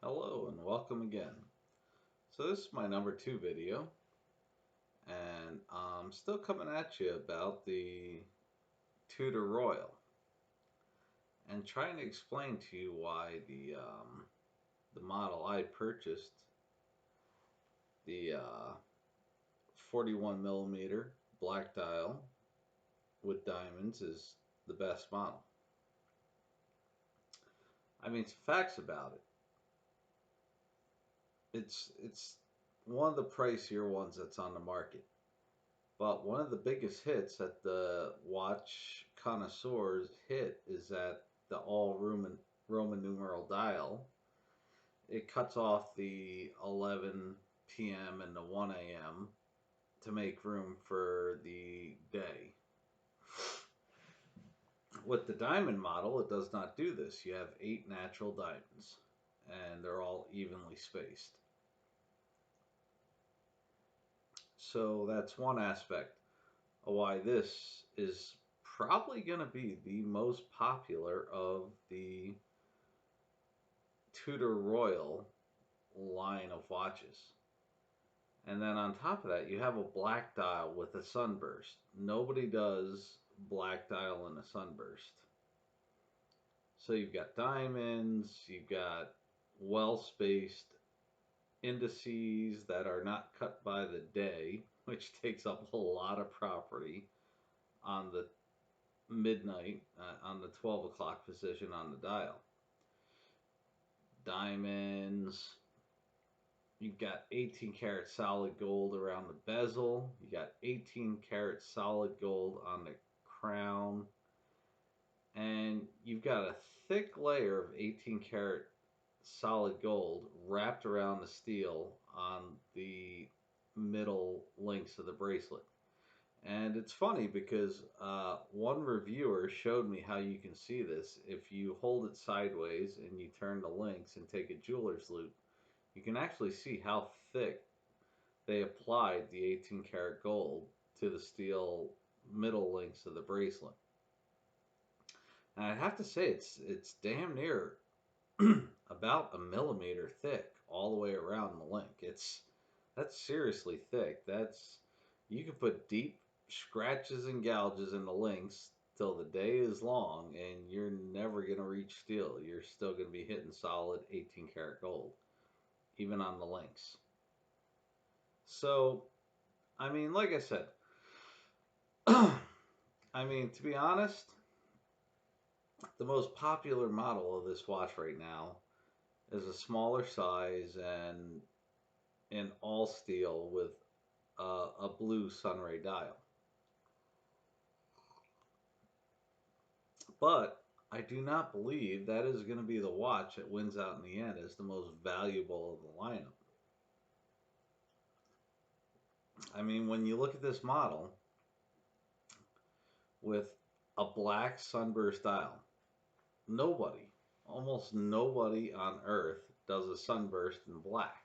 Hello and welcome again. So this is my number 2 video and I'm still coming at you about the Tudor Royal and trying to explain to you why the model I purchased, the 41 millimeter black dial with diamonds, is the best model. I mean, some facts about it. It's one of the pricier ones that's on the market. But one of the biggest hits that the watch connoisseurs hit is that the all Roman numeral dial. It cuts off the 11 p.m. and the 1 a.m. to make room for the day. With the diamond model, it does not do this. You have 8 natural diamonds, and they're all evenly spaced. So that's one aspect of why this is probably going to be the most popular of the Tudor Royal line of watches. And then on top of that, you have a black dial with a sunburst. Nobody does black dial in a sunburst. So you've got diamonds, you've got well spaced indices that are not cut by the day, which takes up a lot of property on the midnight, on the 12 o'clock position on the dial. Diamonds, you've got 18 karat solid gold around the bezel. You got 18 karat solid gold on the crown. And you've got a thick layer of 18 karat solid gold wrapped around the steel on the middle links of the bracelet. And it's funny because one reviewer showed me how you can see this. If you hold it sideways and you turn the links and take a jeweler's loop, you can actually see how thick they applied the 18 karat gold to the steel middle links of the bracelet. And I have to say it's damn near about a millimeter thick all the way around the link. That's seriously thick. That's You can put deep scratches and gouges in the links till the day is long, and you're never gonna reach steel. You're still gonna be hitting solid 18 karat gold, even on the links. So, I mean, like I said, I mean, to be honest, the most popular model of this watch right now is a smaller size and in all steel with a blue sunray dial. But I do not believe that is going to be the watch that wins out in the end as the most valuable of the lineup. I mean, when you look at this model with a black sunburst dial, nobody, almost nobody on earth does a sunburst in black.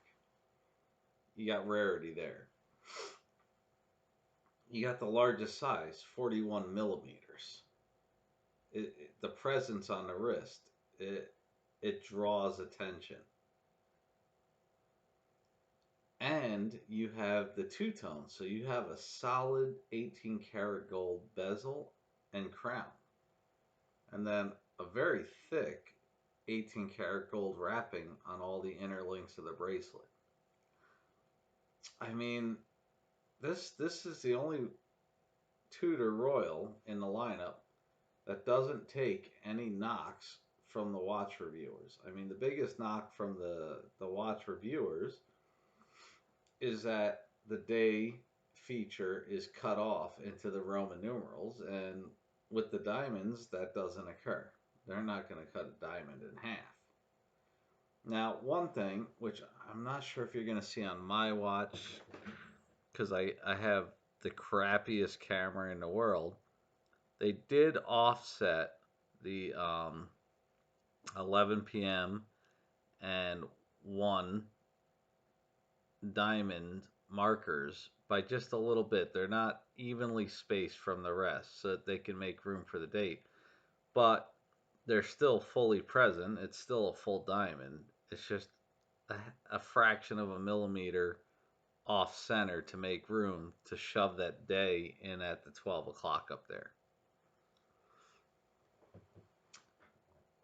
You got rarity there. You got the largest size, 41 millimeters. The presence on the wrist, it, it draws attention. And you have the two tone, so you have a solid 18 karat gold bezel and crown, and then a very thick 18 karat gold wrapping on all the inner links of the bracelet. I mean, this is the only Tudor Royal in the lineup that doesn't take any knocks from the watch reviewers. I mean, the biggest knock from the watch reviewers is that the day feature is cut off into the Roman numerals, and with the diamonds, that doesn't occur. They're not going to cut a diamond in half. Now, one thing, which I'm not sure if you're going to see on my watch, because I have the crappiest camera in the world, they did offset the 11 p.m. and 1 diamond markers by just a little bit. They're not evenly spaced from the rest so that they can make room for the date. But they're still fully present. It's still a full diamond. It's just a fraction of a millimeter off center to make room to shove that day in at the 12 o'clock up there.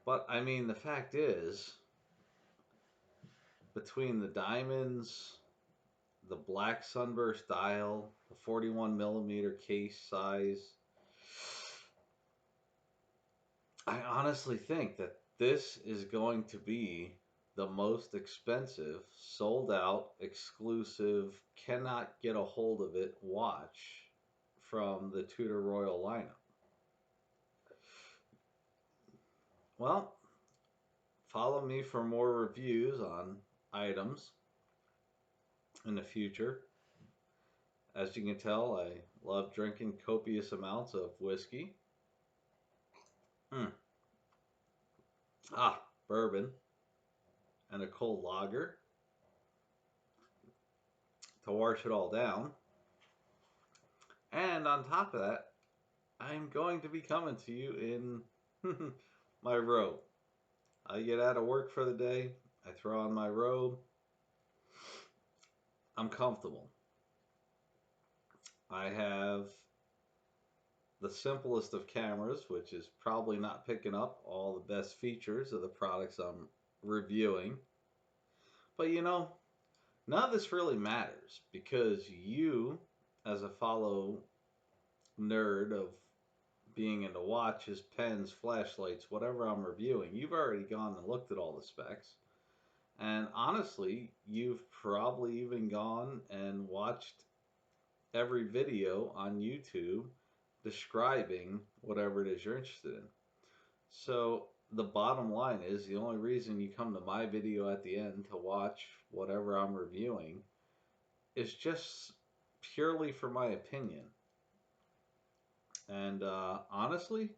But I mean, the fact is, between the diamonds, the black sunburst dial, the 41 millimeter case size, I honestly think that this is going to be the most expensive, sold out, exclusive, cannot get a hold of it watch from the Tudor Royal lineup. Well, follow me for more reviews on items in the future. As you can tell, I love drinking copious amounts of whiskey. Mm. Bourbon and a cold lager to wash it all down. And on top of that, I'm going to be coming to you in my robe. I get out of work for the day, I throw on my robe, I'm comfortable. I have the simplest of cameras, which is probably not picking up all the best features of the products I'm reviewing. But none of this really matters because you, as a follow nerd of being into watches, pens, flashlights, whatever I'm reviewing, you've already gone and looked at all the specs. And honestly, you've probably even gone and watched every video on YouTube describing whatever it is you're interested in. So the bottom line is the only reason you come to my video at the end to watch whatever I'm reviewing is just purely for my opinion. And honestly,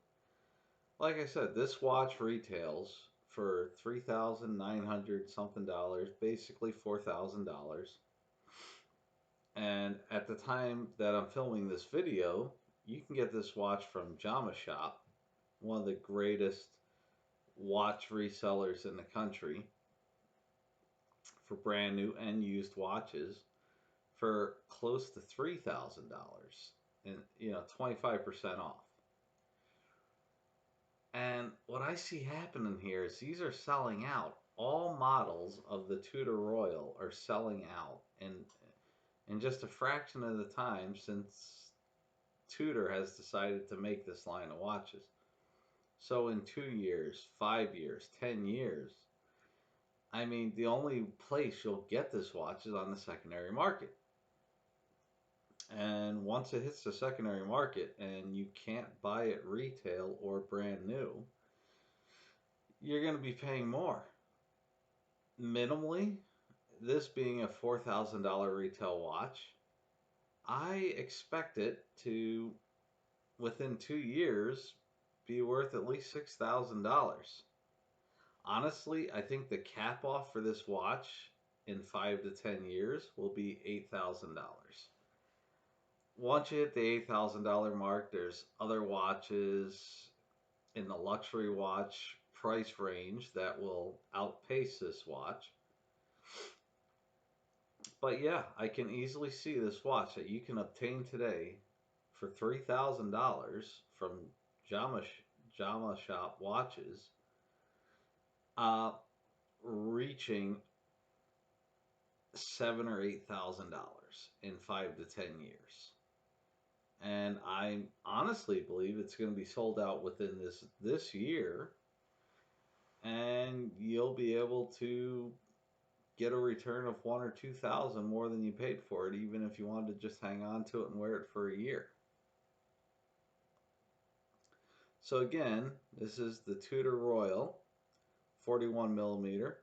like I said, this watch retails for $3,900 something dollars, basically $4,000. And at the time that I'm filming this video, you can get this watch from Jama Shop, one of the greatest watch resellers in the country, for brand new and used watches for close to $3,000 and 25% off. And what I see happening here is these are selling out. All models of the Tudor Royal are selling out in just a fraction of the time since Tudor has decided to make this line of watches. So in 2 years, 5 years, 10 years, I mean, the only place you'll get this watch is on the secondary market. And once it hits the secondary market and you can't buy it retail or brand new, you're going to be paying more. Minimally, this being a $4,000 retail watch, I expect it to, within 2 years, be worth at least $6,000. Honestly, I think the cap off for this watch in 5 to 10 years will be $8,000. Once you hit the $8,000 mark, there's other watches in the luxury watch price range that will outpace this watch. But yeah, I can easily see this watch that you can obtain today for $3,000 from Jama Shop watches, uh, reaching $7,000 or $8,000 in 5 to 10 years. And I honestly believe it's going to be sold out within this year, and you'll be able to get a return of 1 or 2 thousand more than you paid for it, even if you wanted to just hang on to it and wear it for a year. So again, this is the Tudor Royal 41 millimeter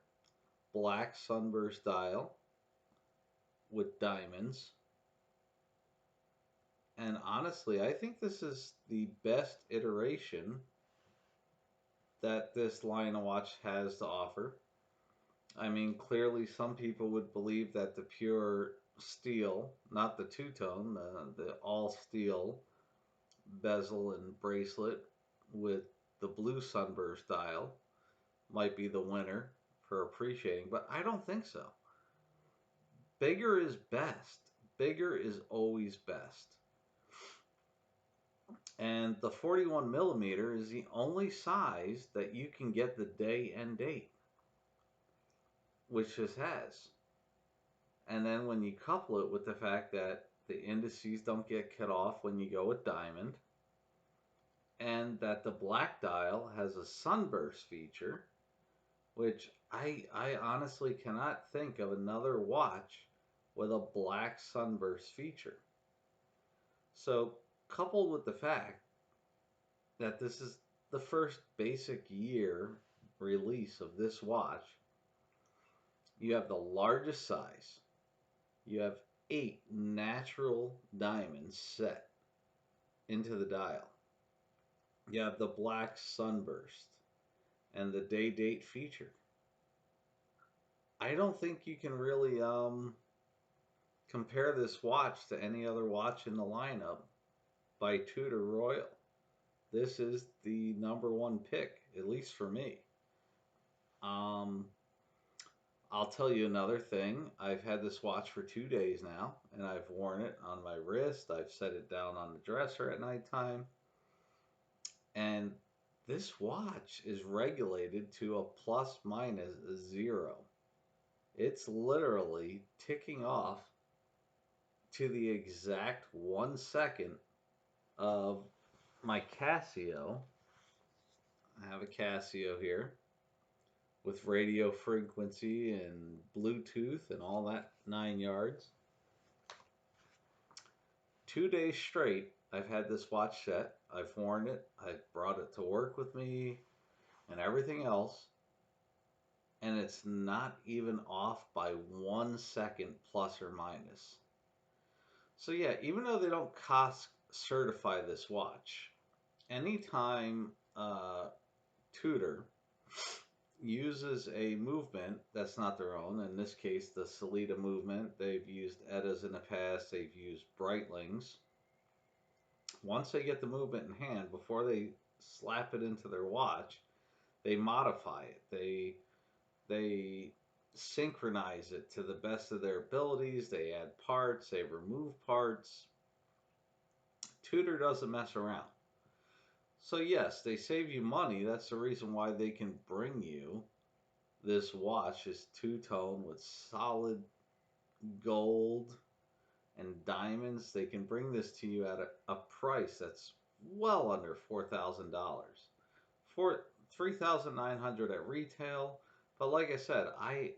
black sunburst dial with diamonds. And honestly, I think this is the best iteration that this line of watch has to offer. I mean, clearly some people would believe that the pure steel, not the two-tone, the all-steel bezel and bracelet with the blue sunburst dial might be the winner for appreciating, but I don't think so. Bigger is best. Bigger is always best. And the 41 millimeter is the only size that you can get the day and date, which this has. And then when you couple it with the fact that the indices don't get cut off when you go with diamond, and that the black dial has a sunburst feature, which I honestly cannot think of another watch with a black sunburst feature. So, coupled with the fact that this is the first basic year release of this watch, you have the largest size. You have 8 natural diamonds set into the dial. You have the black sunburst and the day date feature. I don't think you can really compare this watch to any other watch in the lineup by Tudor Royal. This is the number one pick, at least for me. Um, I'll tell you another thing. I've had this watch for 2 days now, and I've worn it on my wrist. I've set it down on the dresser at nighttime. And this watch is regulated to a plus minus 0. It's literally ticking off to the exact 1 second of my Casio. I have a Casio here with radio frequency and Bluetooth and all that 9 yards. 2 days straight, I've had this watch set. I've worn it. I've brought it to work with me and everything else. And it's not even off by 1 second plus or minus. So yeah, even though they don't cost certify this watch, anytime Tudor uses a movement that's not their own, in this case the Sellita movement, they've used Eddas in the past, they've used Breitlings. Once they get the movement in hand, before they slap it into their watch, they modify it. They synchronize it to the best of their abilities. They add parts, they remove parts. Tudor doesn't mess around. So yes, they save you money. That's the reason why they can bring you this watch, is two-tone with solid gold and diamonds. They can bring this to you at a price that's well under $4,000. For $3,900 at retail. But like I said, I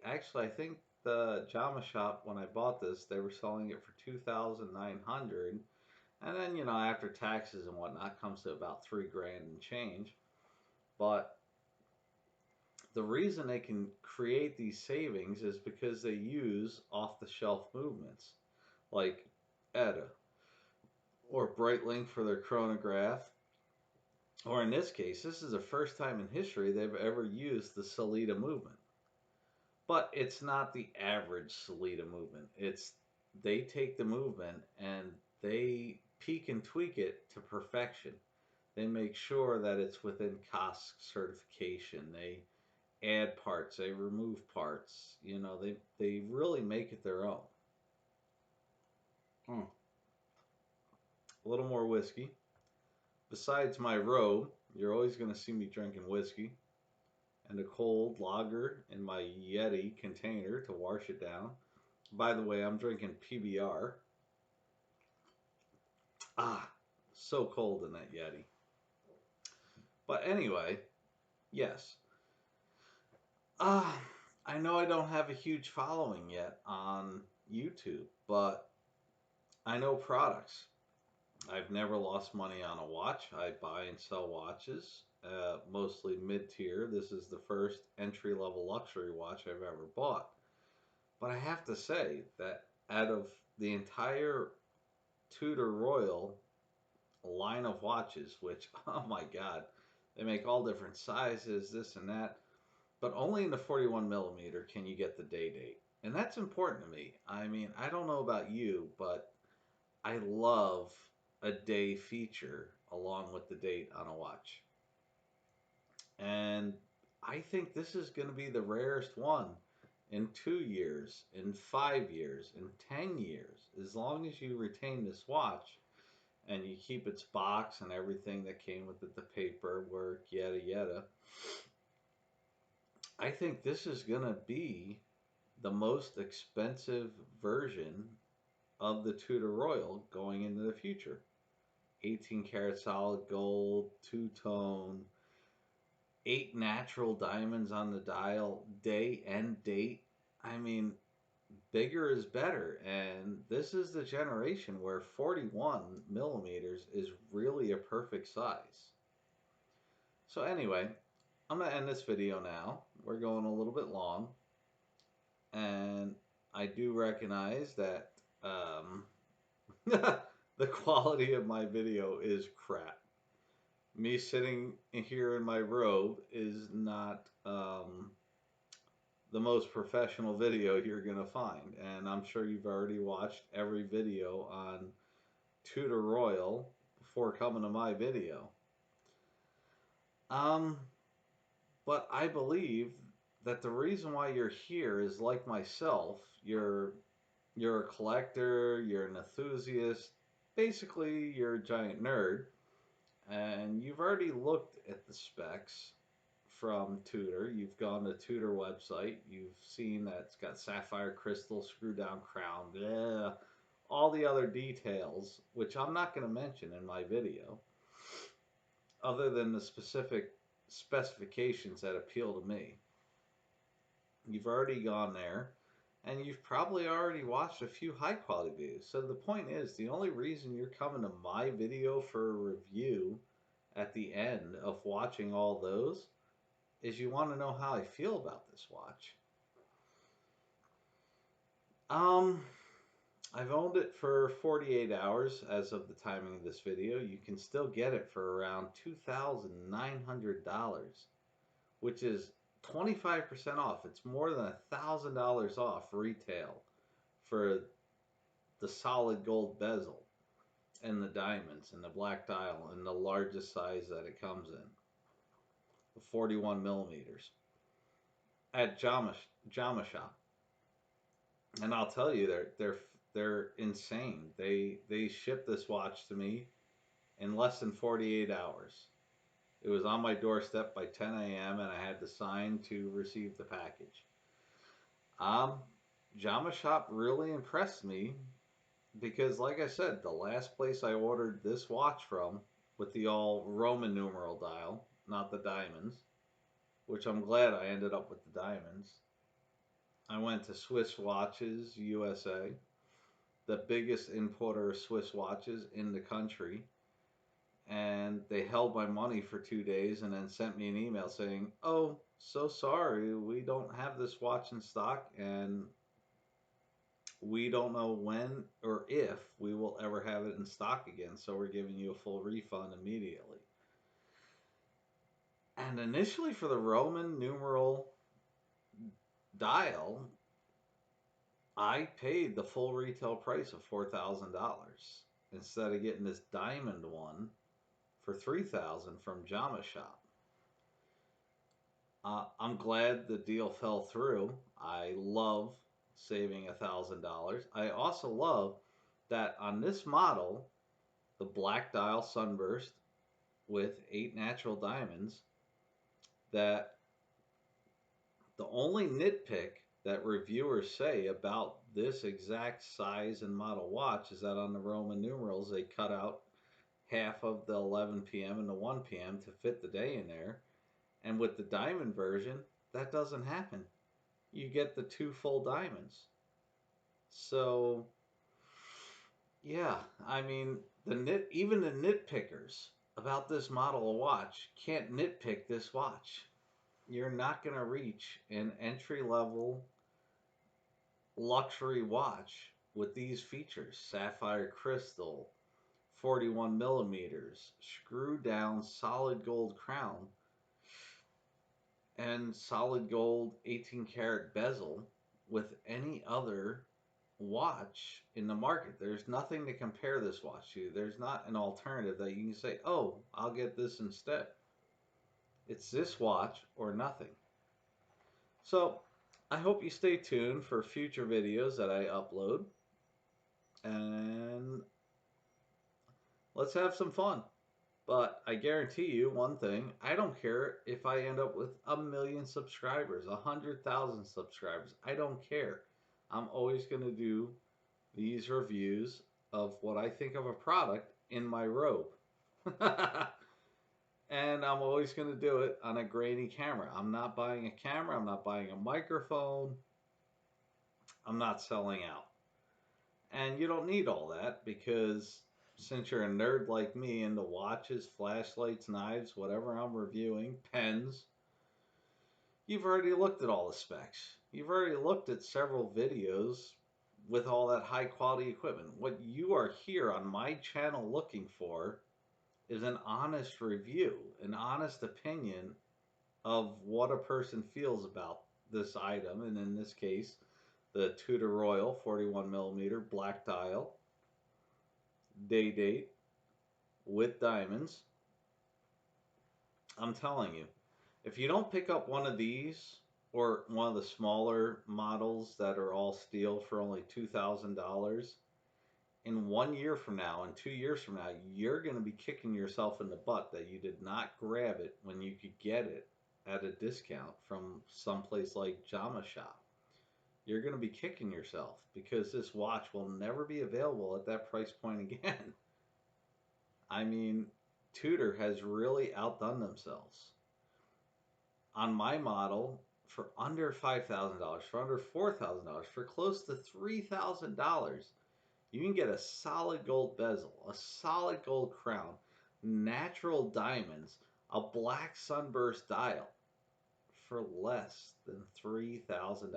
think the Jama shop, when I bought this, they were selling it for $2,900. And then, after taxes and whatnot, comes to about $3,000 and change. But the reason they can create these savings is because they use off-the-shelf movements like Edda or Breitling for their chronograph. Or in this case, this is the first time in history they've ever used the Sellita movement. But it's not the average Sellita movement. They take the movement and they peak and tweak it to perfection. They make sure that it's within COSC certification. They add parts, they remove parts. They really make it their own. A little more whiskey. Besides my robe, you're always going to see me drinking whiskey, and a cold lager in my Yeti container to wash it down. By the way, I'm drinking PBR. So cold in that Yeti. But anyway, yes. I know I don't have a huge following yet on YouTube, but I know products. I've never lost money on a watch. I buy and sell watches, mostly mid-tier. This is the first entry-level luxury watch I've ever bought. But I have to say that out of the entire Tudor Royal line of watches, which, oh my God, they make all different sizes, this and that, but only in the 41 millimeter can you get the day date. And that's important to me. I mean, I don't know about you, but I love a day feature along with the date on a watch. And I think this is going to be the rarest one in 2 years, in 5 years, in 10 years. As long as you retain this watch and you keep its box and everything that came with it, the paperwork, yada yada, I think this is going to be the most expensive version of the Tudor Royal going into the future. 18 karat solid gold, two tone, 8 natural diamonds on the dial, day and date. I mean, bigger is better. And this is the generation where 41 millimeters is really a perfect size. So, anyway, I'm going to end this video now. We're going a little bit long. And I do recognize that the quality of my video is crap. Me sitting here in my robe is not the most professional video you're going to find. And I'm sure you've already watched every video on Tudor Royal before coming to my video. Um, but I believe that the reason why you're here is like myself. You're a collector, you're an enthusiast, basically you're a giant nerd, and you've already looked at the specs from Tudor. You've gone to Tudor website. You've seen that it's got sapphire crystal, screw down crown, bleh, all the other details, which I'm not going to mention in my video, other than the specific specifications that appeal to me. You've already gone there, and you've probably already watched a few high quality videos. So the point is, the only reason you're coming to my video for a review at the end of watching all those is you want to know how I feel about this watch. Um, I've owned it for 48 hours as of the timing of this video. You can still get it for around $2,900, which is 25% off. It's more than $1,000 off retail for the solid gold bezel and the diamonds and the black dial and the largest size that it comes in, the 41 millimeters at Jama Shop. And I'll tell you, they're insane. They shipped this watch to me in less than 48 hours. It was on my doorstep by 10 a.m. and I had to sign to receive the package. Um, Jama Shop really impressed me because, like I said, the last place I ordered this watch from, with the all Roman numeral dial, not the diamonds, which I'm glad I ended up with the diamonds. I went to Swiss Watches USA, the biggest importer of Swiss watches in the country, and they held my money for 2 days and then sent me an email saying, "Oh, so sorry, we don't have this watch in stock, and we don't know when or if we will ever have it in stock again, so we're giving you a full refund immediately." And initially, for the Roman numeral dial, I paid the full retail price of $4,000 instead of getting this diamond one for $3,000 from Jama Shop. I'm glad the deal fell through. I love saving $1,000. I also love that on this model, the black dial sunburst with 8 natural diamonds, that the only nitpick that reviewers say about this exact size and model watch is that on the Roman numerals they cut out half of the 11 p.m. and the 1 p.m. to fit the day in there. And with the diamond version, that doesn't happen. You get the two full diamonds. So, yeah, I mean, even the nitpickers about this model of watch can't nitpick this watch. You're not going to reach an entry level luxury watch with these features: sapphire crystal, 41 millimeters, screw down solid gold crown, and solid gold 18 karat bezel with any other watch in the market. There's nothing to compare this watch to. There's not an alternative that you can say, "Oh, I'll get this instead." It's this watch or nothing. So I hope you stay tuned for future videos that I upload, and let's have some fun. But I guarantee you one thing, I don't care if I end up with 1 million subscribers, 100,000 subscribers. I don't care. I'm always going to do these reviews of what I think of a product in my robe. And I'm always going to do it on a grainy camera. I'm not buying a camera, I'm not buying a microphone, I'm not selling out. And you don't need all that because since you're a nerd like me into watches, flashlights, knives, whatever I'm reviewing, pens, you've already looked at all the specs. You've already looked at several videos with all that high quality equipment. What you are here on my channel looking for is an honest review, an honest opinion of what a person feels about this item, and in this case, the Tudor Royal 41 millimeter black dial, day date with diamonds. I'm telling you, if you don't pick up one of these or one of the smaller models that are all steel for only $2,000, in 1 year from now and 2 years from now, you're going to be kicking yourself in the butt that you did not grab it when you could get it at a discount from someplace like Jama Shop. You're going to be kicking yourself because this watch will never be available at that price point again. I mean, Tudor has really outdone themselves. On my model, for under $5,000, for under $4,000, for close to $3,000, you can get a solid gold bezel, a solid gold crown, natural diamonds, a black sunburst dial for less than $3,000.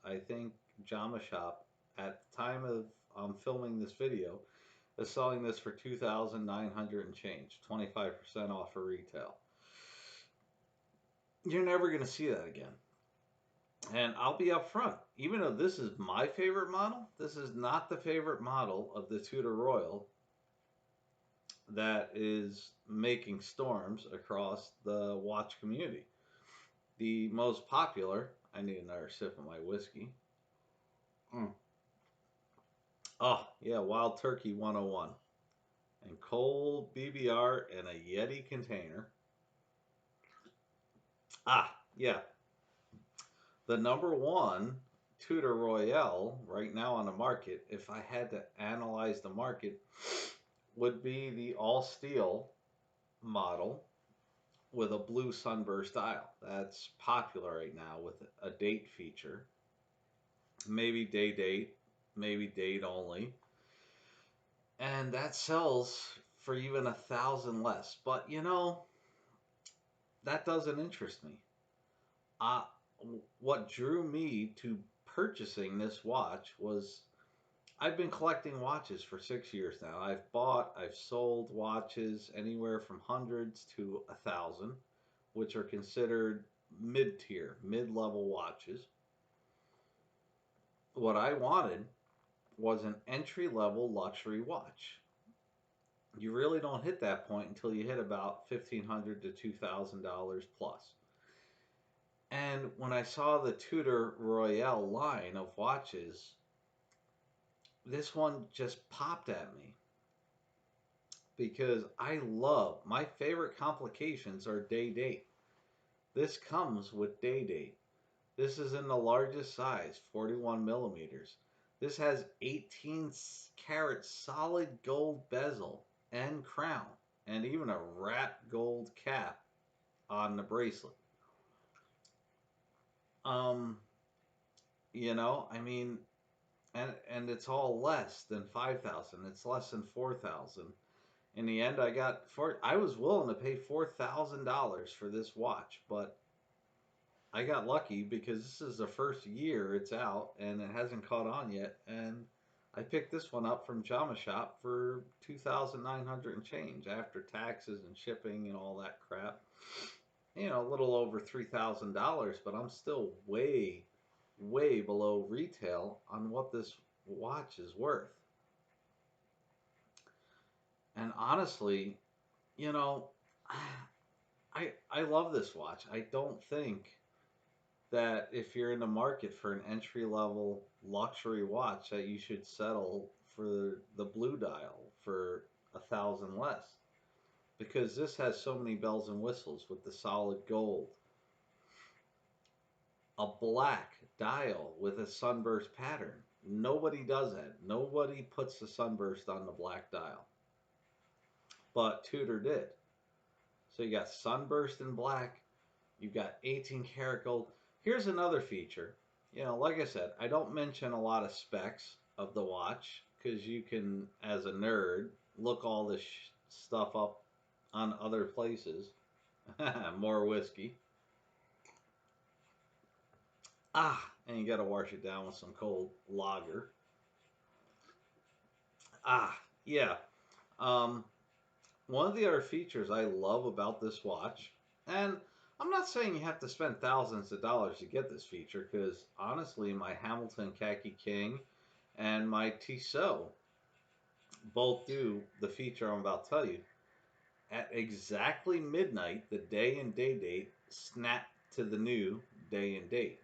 I think Jama Shop, at the time of filming this video, is selling this for 2,900 and change, 25% off of retail. You're never going to see that again. And I'll be upfront, even though this is my favorite model, this is not the favorite model of the Tudor Royal that is making storms across the watch community. The most popular, I need another sip of my whiskey. Oh, yeah, Wild Turkey 101. And cold BBR in a Yeti container. Ah, yeah. The number one Tudor Royale right now on the market, if I had to analyze the market, would be the all steel model with a blue sunburst dial. That's popular right now with a date feature. Maybe day date, maybe date only. And that sells for even 1,000 less. But you know, that doesn't interest me. Uh, what drew me to purchasing this watch was I've been collecting watches for 6 years now. I've sold watches anywhere from hundreds to 1,000, which are considered mid-tier, mid-level watches. What I wanted was an entry-level luxury watch. You really don't hit that point until you hit about $1,500 to $2,000 plus. And when I saw the Tudor Royale line of watches, this one just popped at me because I love, my favorite complications are day date. This comes with day date. This is in the largest size, 41 millimeters. This has 18 karat solid gold bezel and crown, and even a wrapped gold cap on the bracelet. Um, I mean, and it's all less than 5,000. It's less than 4,000. In the end, I was willing to pay $4,000 for this watch, but I got lucky because this is the first year it's out and it hasn't caught on yet. And I picked this one up from Jama Shop for 2,900 and change after taxes and shipping and all that crap. A little over $3,000, but I'm still way, way below retail on what this watch is worth. And honestly, you know, I love this watch. I don't think that if you're in the market for an entry level luxury watch that you should settle for the blue dial for 1,000 less, because this has so many bells and whistles with the solid gold, a black dial with a sunburst pattern. Nobody does that. Nobody puts the sunburst on the black dial, but Tudor did. So you got sunburst in black. You've got 18 karat gold. Here's another feature. Like I said, I don't mention a lot of specs of the watch because you can, as a nerd, look all this stuff up on other places. More whiskey. And you got to wash it down with some cold lager. Yeah. Um, One of the other features I love about this watch, and I'm not saying you have to spend thousands of dollars to get this feature, because honestly, my Hamilton Khaki King and my Tissot both do the feature I'm about to tell you. At exactly midnight, the day and day date snap to the new day and date.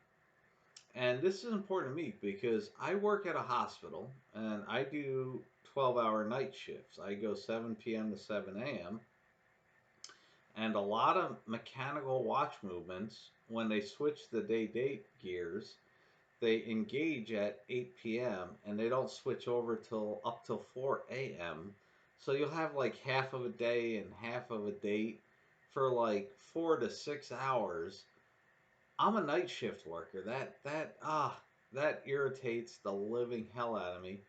And this is important to me because I work at a hospital and I do 12-hour night shifts. I go 7 p.m. to 7 a.m. And a lot of mechanical watch movements, when they switch the day date gears, they engage at 8 p.m. and they don't switch over till up till 4 a.m. So you'll have like half of a day and half of a date for like 4 to 6 hours. I'm a night shift worker. That irritates the living hell out of me.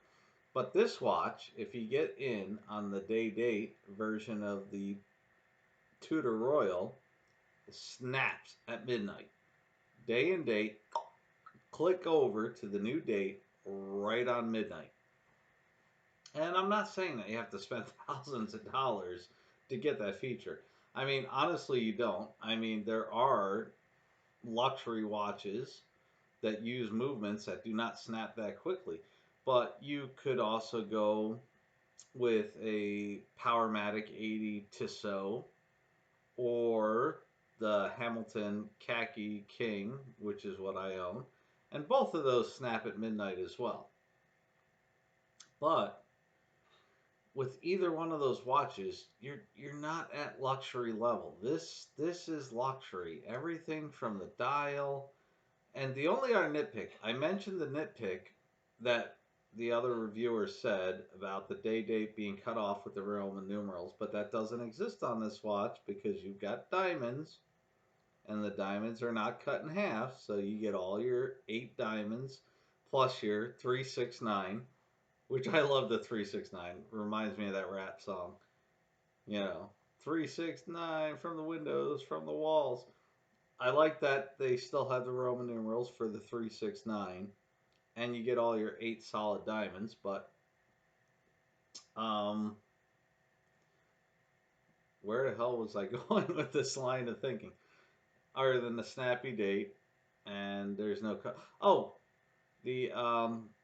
But this watch, if you get in on the day date version of the Tudor Royal, snaps at midnight. Day and date, click over to the new date right on midnight. And I'm not saying that you have to spend thousands of dollars to get that feature. I mean, honestly, you don't. I mean, there are luxury watches that use movements that do not snap that quickly. But you could also go with a Powermatic 80 Tissot or the Hamilton Khaki King, which is what I own. And both of those snap at midnight as well. But with either one of those watches, you're not at luxury level. This is luxury. Everything from the dial, and the only other nitpick, I mentioned the nitpick that the other reviewer said about the day date being cut off with the Roman numerals, but that doesn't exist on this watch because you've got diamonds, and the diamonds are not cut in half, so you get all your 8 diamonds plus your 369, which I love. The 369 reminds me of that rap song, you know, 369 from the windows, from the walls. I like that they still have the Roman numerals for the 369, and you get all your 8 solid diamonds. But um, where the hell was I going with this line of thinking? Other than the snappy date, and there's no oh, the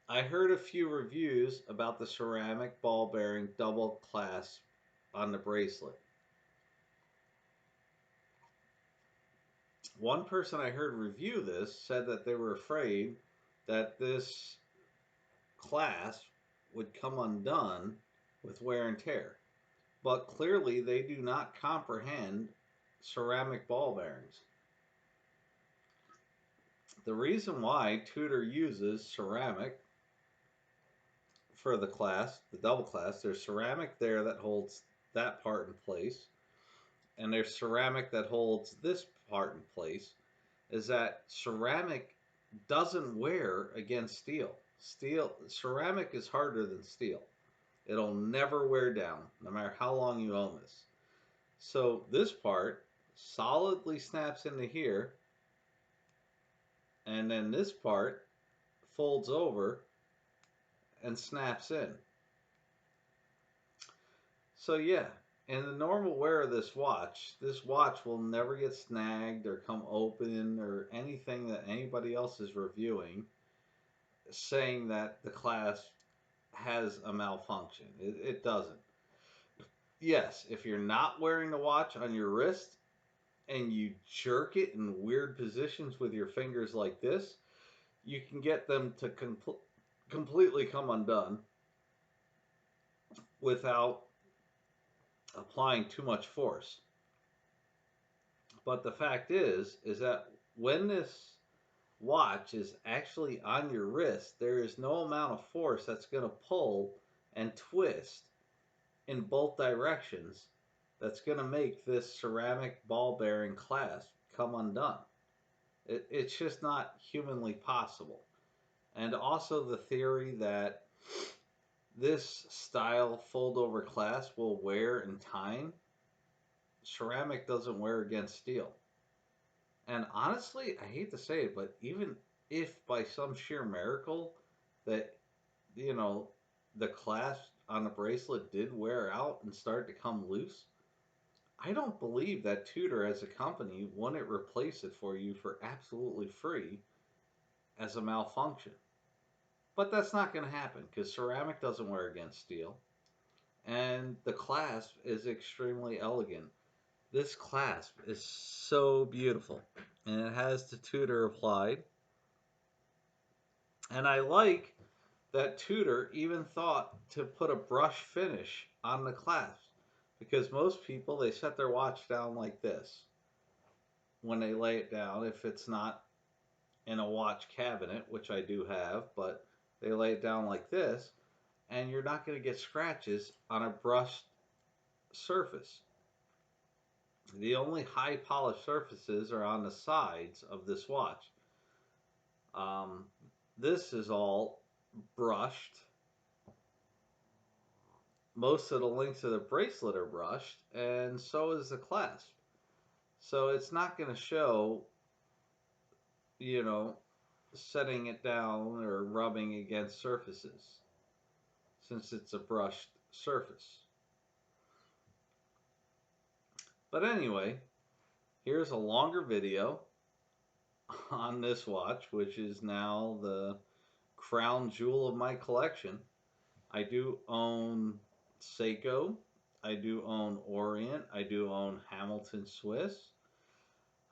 I heard a few reviews about the ceramic ball bearing double clasp on the bracelet. One person I heard review this said that they were afraid that this clasp would come undone with wear and tear. But clearly, they do not comprehend ceramic ball bearings. The reason why Tudor uses ceramic for the clasp, the double clasp, there's ceramic there that holds that part in place, and there's ceramic that holds this part in place, is that ceramic doesn't wear against steel. Ceramic is harder than steel. It'll never wear down, no matter how long you own this. So this part solidly snaps into here, and then this part folds over and snaps in. So yeah, in the normal wear of this watch will never get snagged or come open or anything that anybody else is reviewing saying that the clasp has a malfunction. It doesn't. Yes, if you're not wearing the watch on your wrist, and you jerk it in weird positions with your fingers like this, you can get them to completely come undone without applying too much force. But the fact is that when this watch is actually on your wrist, there is no amount of force that's going to pull and twist in both directions that's going to make this ceramic ball bearing clasp come undone. It's just not humanly possible. And also the theory that this style fold over clasp will wear in time. Ceramic doesn't wear against steel. And honestly, I hate to say it, but even if by some sheer miracle that, you know, the clasp on the bracelet did wear out and start to come loose, I don't believe that Tudor as a company wouldn't replace it for you for absolutely free as a malfunction. But that's not going to happen because ceramic doesn't wear against steel. And the clasp is extremely elegant. This clasp is so beautiful. And it has the Tudor applied. And I like that Tudor even thought to put a brush finish on the clasp. Because most people, they set their watch down like this when they lay it down. If it's not in a watch cabinet, which I do have, but they lay it down like this, and you're not going to get scratches on a brushed surface. The only high polished surfaces are on the sides of this watch. Um, this is all brushed. Most of the links of the bracelet are brushed, and so is the clasp. So it's not going to show, you know, setting it down or rubbing against surfaces since it's a brushed surface. But anyway, here's a longer video on this watch, which is now the crown jewel of my collection. I do own Seiko, I do own Orient, I do own Hamilton Swiss.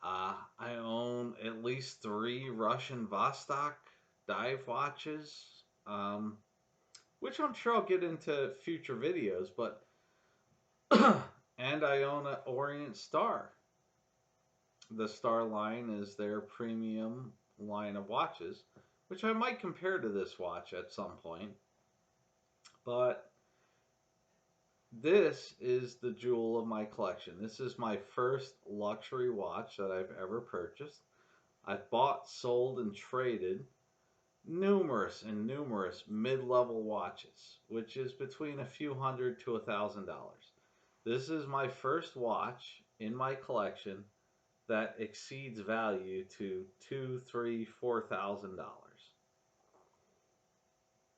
I own at least 3 Russian Vostok dive watches, which I'm sure I'll get into future videos. But and I own an Orient Star. The Star line is their premium line of watches, which I might compare to this watch at some point. But this is the jewel of my collection. This is my first luxury watch that I've ever purchased. I've bought, sold, and traded numerous and numerous mid-level watches, which is between a few hundred to $1,000. This is my first watch in my collection that exceeds value to $2, $3, $4,000.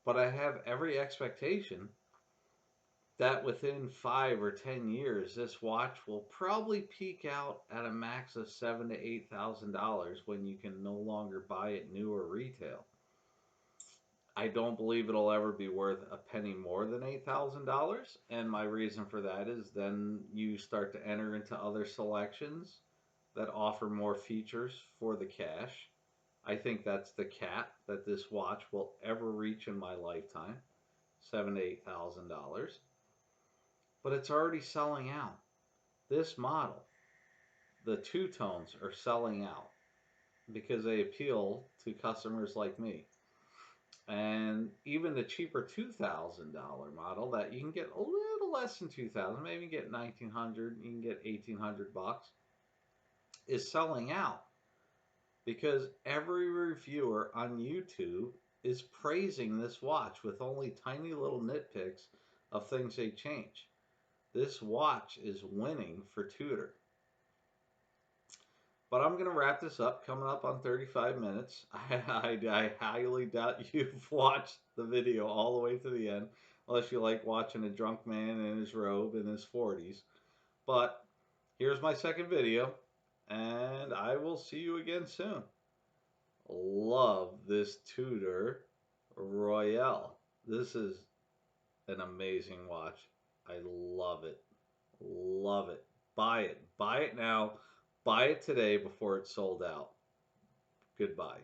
But I have every expectation that within 5 or 10 years, this watch will probably peak out at a max of $7,000 to $8,000 when you can no longer buy it new or retail. I don't believe it'll ever be worth a penny more than $8,000, and my reason for that is then you start to enter into other selections that offer more features for the cash. I think that's the cap that this watch will ever reach in my lifetime, $7,000 to $8,000. But it's already selling out. This model, the two tones, are selling out because they appeal to customers like me. And even the cheaper $2,000 model that you can get a little less than 2,000, maybe you can get 1,900, you can get 1,800 bucks, is selling out because every reviewer on YouTube is praising this watch with only tiny little nitpicks of things they change. This watch is winning for Tudor. But I'm going to wrap this up, coming up on 35 minutes. I highly doubt you've watched the video all the way to the end, unless you like watching a drunk man in his robe in his 40s. But here's my second video, and I will see you again soon. Love this Tudor Royal. This is an amazing watch. I love it. Love it. Buy it. Buy it now. Buy it today before it's sold out. Goodbye.